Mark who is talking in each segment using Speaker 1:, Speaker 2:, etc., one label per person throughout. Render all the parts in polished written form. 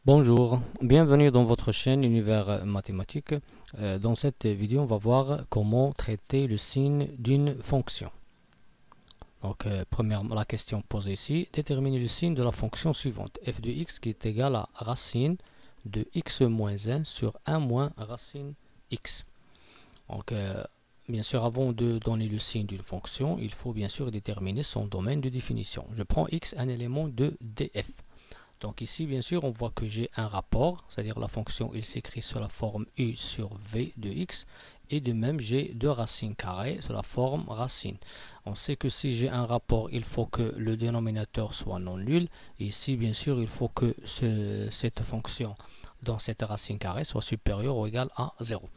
Speaker 1: Bonjour, bienvenue dans votre chaîne Univers Mathématique. Dans cette vidéo, on va voir comment traiter le signe d'une fonction. Donc, premièrement, la question posée ici, déterminer le signe de la fonction suivante, f de x qui est égal à racine de x moins 1 sur 1 moins racine x. Donc, bien sûr, avant de donner le signe d'une fonction, il faut bien sûr déterminer son domaine de définition. Je prends x, un élément de df. Donc ici, bien sûr, on voit que j'ai un rapport, c'est-à-dire la fonction, il s'écrit sous la forme u sur v de x, et de même, j'ai deux racines carrées sous la forme racine. On sait que si j'ai un rapport, il faut que le dénominateur soit non nul, et ici, bien sûr, il faut que cette fonction dans cette racine carrée soit supérieure ou égale à 0.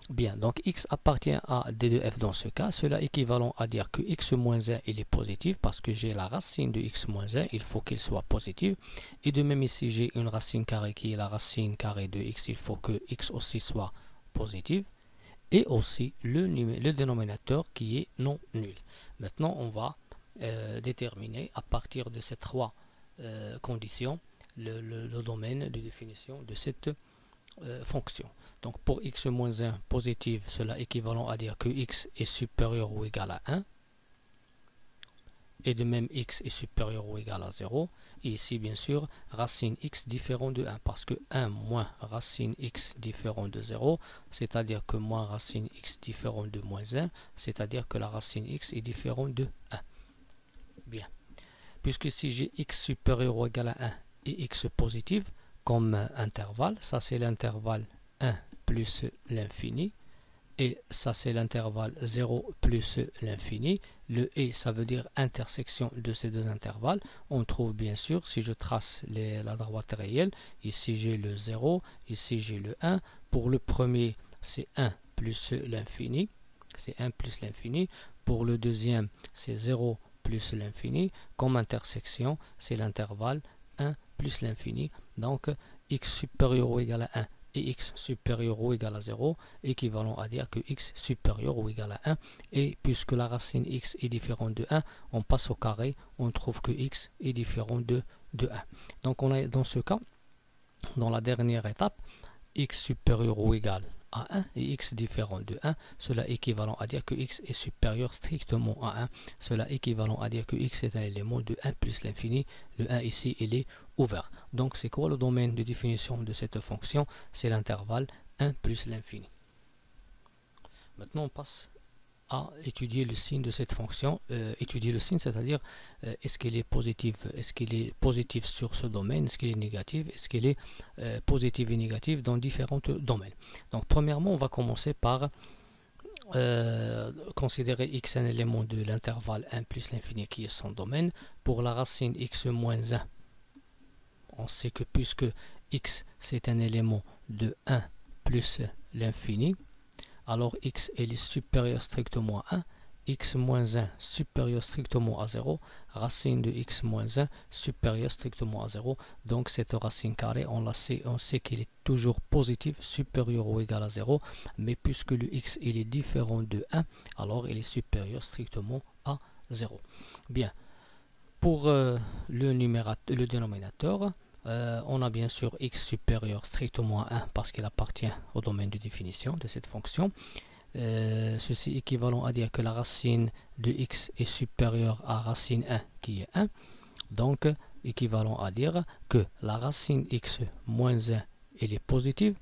Speaker 1: Bien, donc x appartient à d de f dans ce cas. Cela est équivalent à dire que x moins 1 il est positif parce que j'ai la racine de x moins 1, il faut qu'il soit positif. Et de même ici j'ai une racine carrée qui est la racine carrée de x, il faut que x aussi soit positif. Et aussi le dénominateur qui est non nul. Maintenant on va déterminer à partir de ces trois conditions le domaine de définition de cette fonction. Donc pour x moins 1 positif, cela est équivalent à dire que x est supérieur ou égal à 1. Et de même x est supérieur ou égal à 0. Et ici bien sûr racine x différent de 1 parce que 1 moins racine x différent de 0, c'est-à-dire que moins racine x différent de moins 1, c'est-à-dire que la racine x est différente de 1. Bien. Puisque si j'ai x supérieur ou égal à 1 et x positif comme intervalle, ça c'est l'intervalle 1 plus l'infini, et ça c'est l'intervalle 0 plus l'infini. Le et ça veut dire intersection de ces deux intervalles. On trouve bien sûr, si je trace la droite réelle, ici j'ai le 0, ici j'ai le 1. Pour le premier, c'est 1 plus l'infini, c'est 1 plus l'infini. Pour le deuxième, c'est 0 plus l'infini. Comme intersection, c'est l'intervalle 1 plus l'infini. Donc, x supérieur ou égal à 1 et x supérieur ou égal à 0, équivalent à dire que x supérieur ou égal à 1. Et puisque la racine x est différente de 1, on passe au carré, on trouve que x est différent de 1. Donc, on est dans ce cas, dans la dernière étape, x supérieur ou égal à 1 et x différent de 1, cela est équivalent à dire que x est supérieur strictement à 1. Cela est équivalent à dire que x est un élément de 1 plus l'infini. Le 1 ici, il est ouvert. Donc c'est quoi le domaine de définition de cette fonction? C'est l'intervalle 1 plus l'infini. Maintenant on passe à étudier le signe de cette fonction. Étudier le signe, c'est-à-dire est-ce qu'il est positif sur ce domaine, est-ce qu'il est négatif, est-ce qu'il est positif et négatif dans différents domaines. Donc premièrement, on va commencer par considérer x un élément de l'intervalle 1 plus l'infini qui est son domaine. Pour la racine x moins 1, on sait que puisque x c'est un élément de 1 plus l'infini, alors x est supérieur strictement à 1, x moins 1 supérieur strictement à 0, racine de x moins 1 supérieur strictement à 0. Donc cette racine carrée, on sait qu'il est toujours positif, supérieur ou égal à 0, mais puisque le x il est différent de 1, alors il est supérieur strictement à 0. Bien, pour le dénominateur, on a bien sûr x supérieur strictement à 1 parce qu'il appartient au domaine de définition de cette fonction. Ceci est équivalent à dire que la racine de x est supérieure à racine 1 qui est 1. Donc équivalent à dire que la racine x moins 1 elle est positive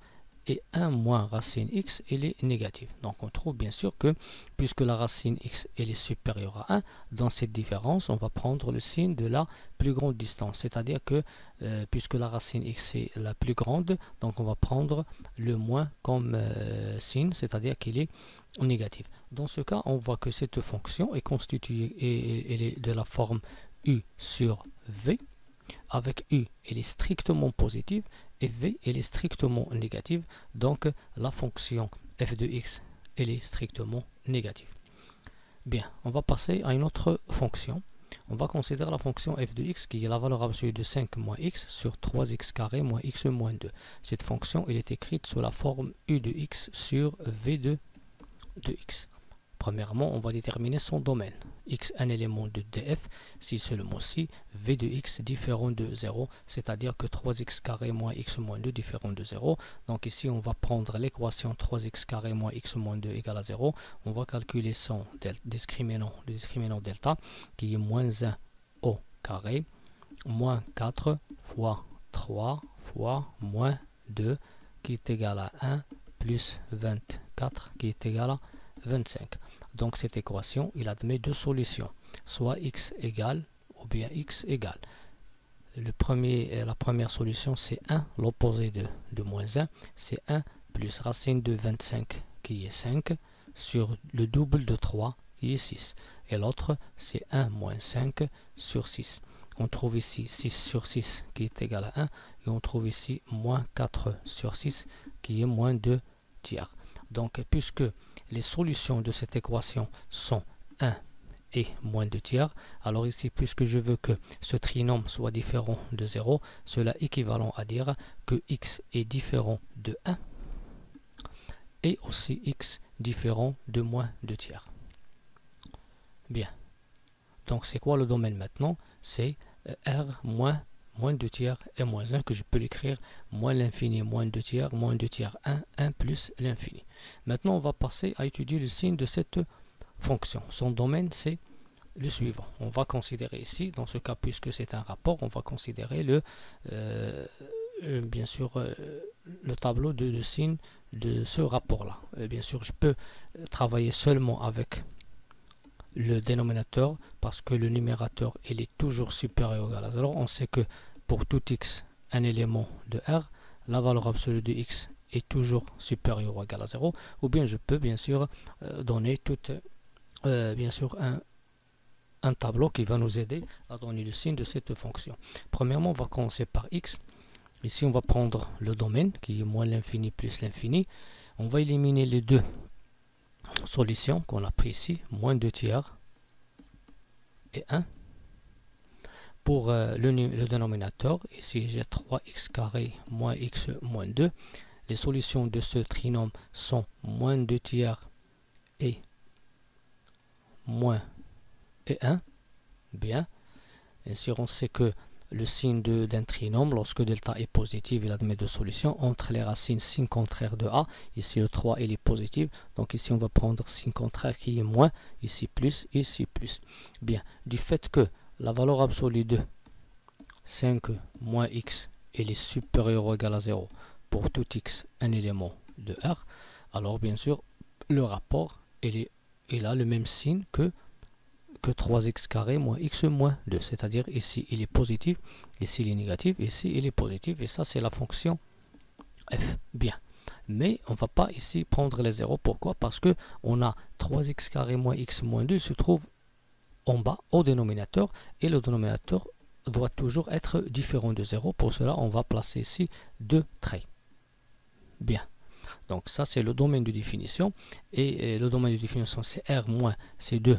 Speaker 1: et 1 moins racine x elle est négative. Donc on trouve bien sûr que puisque la racine x elle est supérieure à 1, dans cette différence on va prendre le signe de la plus grande distance, c'est-à-dire que puisque la racine x est la plus grande, donc on va prendre le moins comme signe, c'est-à-dire qu'il est négatif. Dans ce cas on voit que cette fonction est constituée et elle est de la forme u sur v, avec u elle est strictement positive et v elle est strictement négative. Donc la fonction f de x elle est strictement négative. Bien, on va passer à une autre fonction. On va considérer la fonction f de x qui est la valeur absolue de 5 moins x sur 3x carré moins x moins 2. Cette fonction elle est écrite sous la forme u de x sur v de x. Premièrement, on va déterminer son domaine. X, un élément de df, si seulement si v de x différent de 0, c'est-à-dire que 3x carré moins x moins 2 différent de 0. Donc ici, on va prendre l'équation 3x carré moins x moins 2 égale à 0. On va calculer son discriminant, le discriminant delta, qui est moins 1 au carré, moins 4 fois 3 fois moins 2, qui est égal à 1, plus 24, qui est égal à 25. Donc cette équation, il admet deux solutions, soit x égale ou bien x égale. La première solution, c'est 1, l'opposé de moins 1, c'est 1 plus racine de 25, qui est 5, sur le double de 3, qui est 6. Et l'autre, c'est 1 moins 5 sur 6. On trouve ici 6 sur 6 qui est égal à 1, et on trouve ici moins 4 sur 6 qui est moins 2 tiers. Donc, puisque les solutions de cette équation sont 1 et moins 2 tiers, alors ici, puisque je veux que ce trinôme soit différent de 0, cela est équivalent à dire que x est différent de 1 et aussi x différent de moins 2 tiers. Bien. Donc, c'est quoi le domaine maintenant? C'est R moins 2 tiers et moins 1, que je peux l'écrire moins l'infini, moins 2 tiers, 1, 1 plus l'infini. Maintenant, on va passer à étudier le signe de cette fonction. Son domaine, c'est le suivant. On va considérer ici, dans ce cas, puisque c'est un rapport, on va considérer bien sûr le tableau de signe de ce rapport-là. Bien sûr, je peux travailler seulement avec le dénominateur parce que le numérateur il est toujours supérieur ou égal à 0. On sait que pour tout x, un élément de R, la valeur absolue de x est toujours supérieure ou égal à 0. Ou bien je peux bien sûr donner bien sûr un tableau qui va nous aider à donner le signe de cette fonction. Premièrement, on va commencer par x. Ici, on va prendre le domaine qui est moins l'infini plus l'infini. On va éliminer les deux solution qu'on a pris ici, moins 2 tiers et 1. Pour le dénominateur, ici j'ai 3x carré moins x moins 2. Les solutions de ce trinôme sont moins 2 tiers et moins et 1. Bien. Bien sûr, on sait que le signe d'un trinôme, lorsque delta est positif, il admet deux solutions. Entre les racines, signe contraire de a. Ici, le 3, il est positif. Donc ici, on va prendre signe contraire qui est moins. Ici, plus. Ici, plus. Bien. Du fait que la valeur absolue de 5 moins x, elle est supérieure ou égale à 0 pour tout x, un élément de R. Alors, bien sûr, le rapport, il a le même signe que 3x carré moins x moins 2, c'est-à-dire ici il est positif, ici il est négatif, ici il est positif, et ça c'est la fonction f. Bien, mais on ne va pas ici prendre les zéros. Pourquoi? Parce que on a 3x carré moins x moins 2 se trouve en bas au dénominateur, et le dénominateur doit toujours être différent de 0. Pour cela, on va placer ici deux traits. Bien. Donc ça c'est le domaine de définition, et le domaine de définition c'est R moins ces deux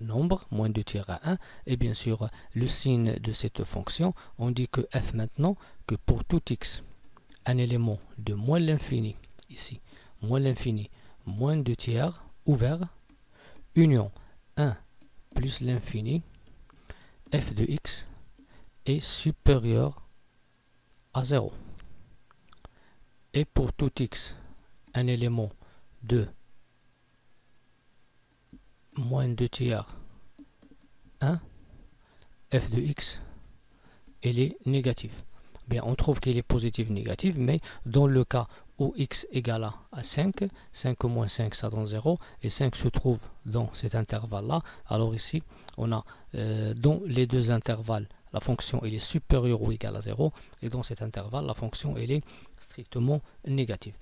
Speaker 1: nombre, moins 2 tiers à 1, et bien sûr le signe de cette fonction, on dit que f maintenant, que pour tout x, un élément de moins l'infini, ici, moins l'infini, moins 2 tiers, ouvert, union 1 plus l'infini, f de x est supérieur à 0. Et pour tout x, un élément de moins 2 tiers 1, f de x, elle est négative. Bien, on trouve qu'il est positif négatif, mais dans le cas où x égale à 5, 5 moins 5 ça donne 0, et 5 se trouve dans cet intervalle-là, alors ici, on a dans les deux intervalles, la fonction elle est supérieure ou égale à 0, et dans cet intervalle, la fonction elle est strictement négative.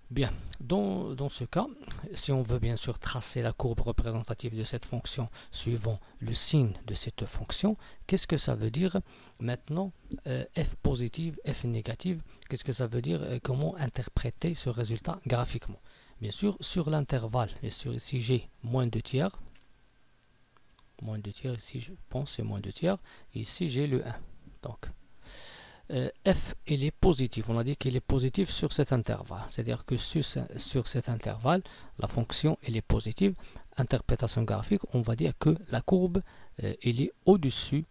Speaker 1: Bien, dans ce cas, si on veut bien sûr tracer la courbe représentative de cette fonction suivant le signe de cette fonction, qu'est-ce que ça veut dire maintenant f positive, f négative? Qu'est-ce que ça veut dire? Comment interpréter ce résultat graphiquement? Bien sûr, sur l'intervalle, et sur ici j'ai moins 2 tiers, ici je pense c'est moins 2 tiers, et ici j'ai le 1. Donc, f il est positif. On a dit qu'il est positif sur cet intervalle. C'est-à-dire que sur cet intervalle, la fonction elle est positive. Interprétation graphique, on va dire que la courbe elle est au-dessus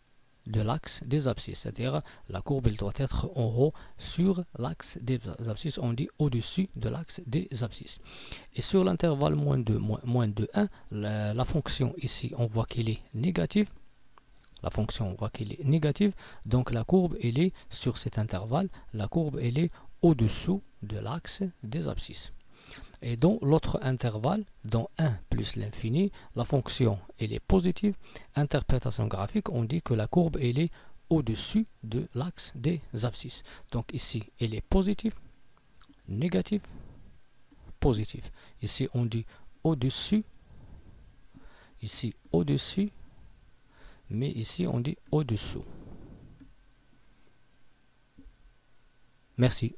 Speaker 1: de l'axe des abscisses. C'est-à-dire la courbe elle doit être en haut sur l'axe des abscisses. On dit au-dessus de l'axe des abscisses. Et sur l'intervalle moins 2, 1, la fonction ici, on voit qu'elle est négative. La fonction, on voit qu'elle est négative. Donc la courbe, elle est sur cet intervalle. La courbe, elle est au-dessous de l'axe des abscisses. Et dans l'autre intervalle, dans 1 plus l'infini, la fonction, elle est positive. Interprétation graphique, on dit que la courbe, elle est au-dessus de l'axe des abscisses. Donc ici, elle est positive, négative, positive. Ici, on dit au-dessus. Ici, au-dessus. Mais ici, on dit au-dessous. Merci.